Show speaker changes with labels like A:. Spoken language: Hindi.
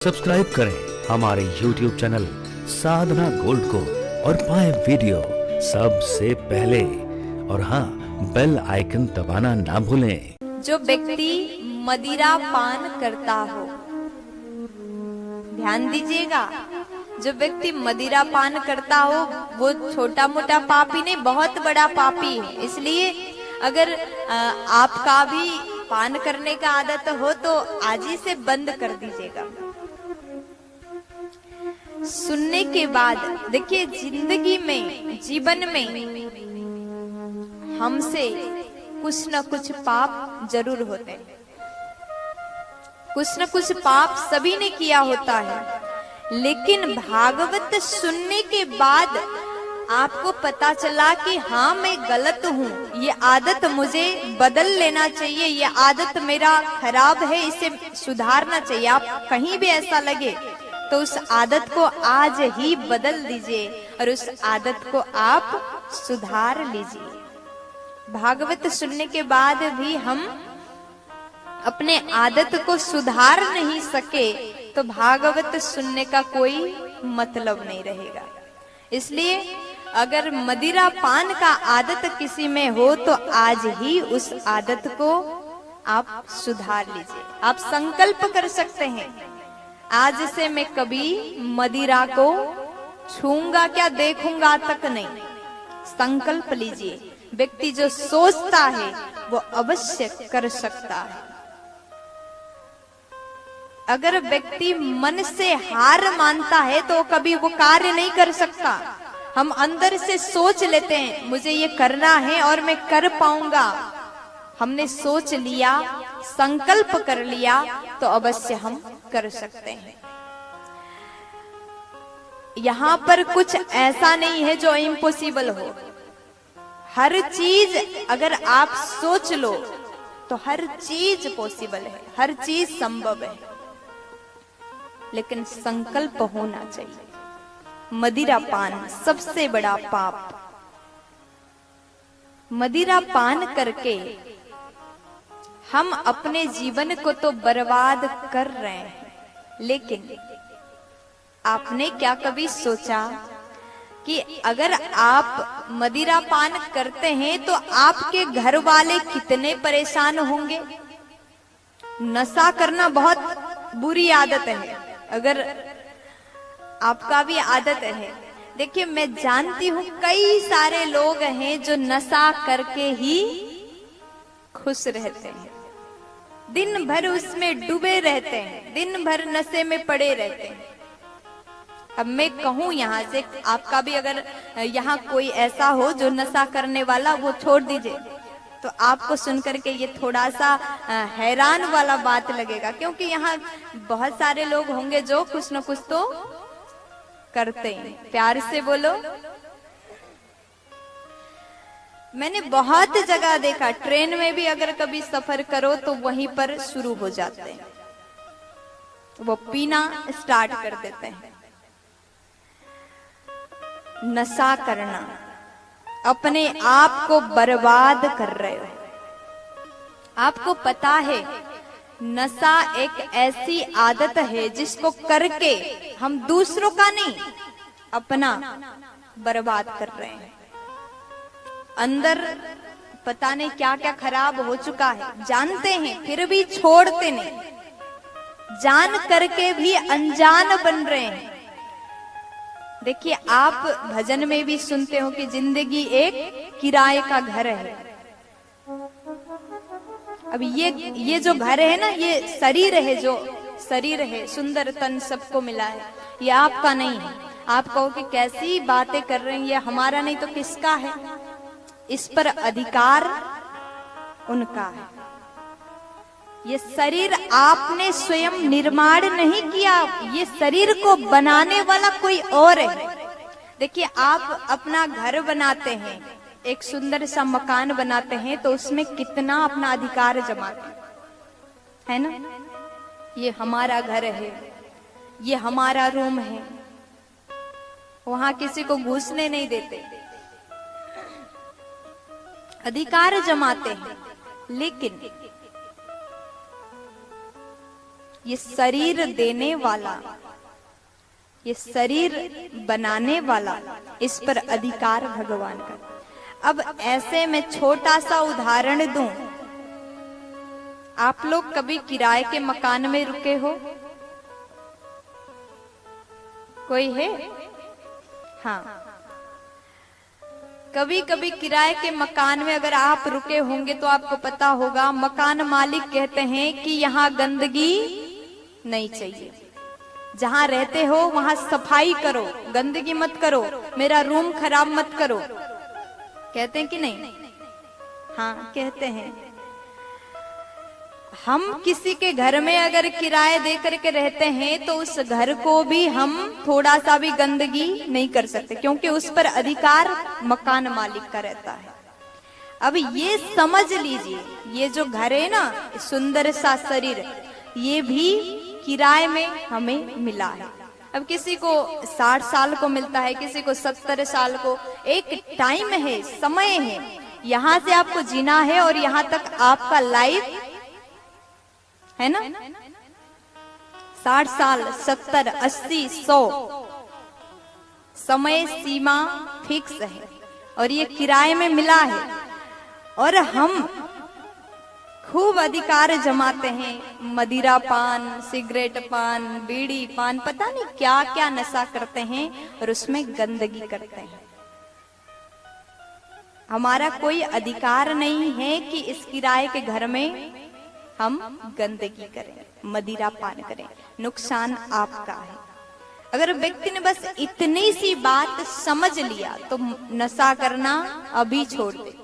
A: सब्सक्राइब करें हमारे YouTube चैनल साधना गोल्ड को और पाएं वीडियो सबसे पहले। और हाँ, बेल आइकन दबाना ना भूलें।
B: जो व्यक्ति मदिरा पान करता हो, ध्यान दीजिएगा, जो व्यक्ति मदिरा पान करता हो वो छोटा मोटा पापी नहीं, बहुत बड़ा पापी है। इसलिए अगर आपका भी पान करने का आदत हो तो आज ही से बंद कर दीजिएगा। सुनने के बाद देखिए, जिंदगी में, जीवन में हमसे कुछ न कुछ पाप जरूर होते हैं। कुछ न कुछ पाप सभी ने किया होता है, लेकिन भागवत सुनने के बाद आपको पता चला कि हाँ, मैं गलत हूँ, ये आदत मुझे बदल लेना चाहिए, ये आदत मेरा खराब है, इसे सुधारना चाहिए। आप कहीं भी ऐसा लगे तो उस आदत को आज ही बदल दीजिए और उस आदत को आप सुधार लीजिए। भागवत सुनने के बाद भी हम अपने आदत को सुधार नहीं सके तो भागवत सुनने का कोई मतलब नहीं रहेगा। इसलिए अगर मदिरा पान का आदत किसी में हो तो आज ही उस आदत को आप सुधार लीजिए। आप संकल्प कर सकते हैं, आज से मैं कभी मदिरा को छूंगा क्या, देखूंगा तक नहीं। संकल्प लीजिए। व्यक्ति जो सोचता है वो अवश्य कर सकता है। अगर व्यक्ति मन से हार मानता है तो कभी वो कार्य नहीं कर सकता। हम अंदर से सोच लेते हैं मुझे ये करना है और मैं कर पाऊंगा। हमने सोच लिया, संकल्प कर लिया तो अवश्य हम कर सकते हैं। यहाँ पर कुछ ऐसा नहीं है जो इम्पॉसिबल हो। हर चीज अगर आप सोच लो तो हर चीज पॉसिबल है, हर चीज संभव है, लेकिन संकल्प होना चाहिए। मदिरा पान सबसे बड़ा पाप। मदिरा पान करके हम अपने जीवन को तो बर्बाद कर रहे हैं, लेकिन आपने क्या कभी सोचा कि अगर आप मदिरा पान करते हैं तो आपके घर वाले कितने परेशान होंगे? नशा करना बहुत बुरी आदत है। अगर आपका भी आदत है, देखिए मैं जानती हूँ कई सारे लोग हैं जो नशा करके ही खुश रहते हैं, दिन भर उसमें डूबे रहते हैं, दिन भर नशे में पड़े रहते हैं। अब मैं कहूँ यहाँ से, आपका भी अगर यहाँ कोई ऐसा हो जो नशा करने वाला, वो छोड़ दीजिए। तो आपको सुनकर के ये थोड़ा सा हैरान वाला बात लगेगा, क्योंकि यहाँ बहुत सारे लोग होंगे जो कुछ न कुछ तो करते हैं। प्यार से बोलो। मैंने बहुत जगह देखा, ट्रेन में भी अगर कभी सफर करो तो वहीं पर शुरू हो जाते हैं, वो पीना स्टार्ट कर देते हैं। नशा करना, अपने आप को बर्बाद कर रहे हो। आपको पता है नशा एक ऐसी आदत है जिसको करके हम दूसरों का नहीं, अपना बर्बाद कर रहे हैं। अंदर पता नहीं क्या क्या खराब हो चुका है, जानते हैं फिर भी छोड़ते नहीं, जान करके भी अनजान बन रहे हैं। देखिए, आप भजन में भी सुनते हो कि जिंदगी एक किराए का घर है। अब ये जो घर है ना, ये शरीर है, जो शरीर है, सुंदर तन सबको मिला है, ये आपका नहीं है। आप कहो कि कैसी बातें कर रहे हैं, ये हमारा नहीं तो किसका है? इस पर अधिकार उनका है। ये शरीर आपने स्वयं निर्माण नहीं किया, ये शरीर को बनाने वाला कोई और है। देखिए, आप अपना घर बनाते हैं, एक सुंदर सा मकान बनाते हैं, तो उसमें कितना अपना अधिकार जमाते है ना। ये हमारा घर है, ये हमारा रूम है, वहां किसी को घुसने नहीं देते, अधिकार जमाते हैं। लेकिन ये शरीर देने वाला, ये शरीर बनाने वाला, इस पर अधिकार भगवान का। अब ऐसे में छोटा सा उदाहरण दूं, आप लोग कभी किराए के मकान में रुके हो? कोई है? हाँ, कभी कभी किराए के मकान में अगर आप रुके होंगे तो आपको पता होगा, मकान मालिक कहते हैं कि यहाँ गंदगी नहीं चाहिए, जहाँ रहते हो वहां सफाई करो, गंदगी मत करो, मेरा रूम खराब मत करो। कहते हैं कि नहीं? हाँ, कहते हैं। हम किसी के घर में अगर किराए दे करके रहते हैं तो उस घर को भी हम थोड़ा सा भी गंदगी नहीं कर सकते, क्योंकि उस पर अधिकार मकान मालिक का रहता है। अब ये समझ लीजिए, ये जो घर है ना, सुंदर सा शरीर, ये भी किराए में हमें मिला है। अब किसी को 60 साल को मिलता है, किसी को 70 साल को। एक टाइम है, समय है, यहाँ से आपको जीना है और यहाँ तक आपका लाइफ है ना, 60 साल, 70, 80, 100 समय सीमा फिक्स है और ये किराए में मिला है। और हम खूब अधिकार जमाते हैं, मदिरा पान, सिगरेट पान, बीड़ी पान, पता नहीं क्या क्या नशा करते हैं और उसमें गंदगी करते हैं। हमारा कोई अधिकार नहीं है कि इस किराए के घर में हम गंदगी करें, मदिरा पान करें, नुकसान आपका है। अगर व्यक्ति ने बस इतनी सी बात समझ लिया तो नशा करना अभी छोड़ दे।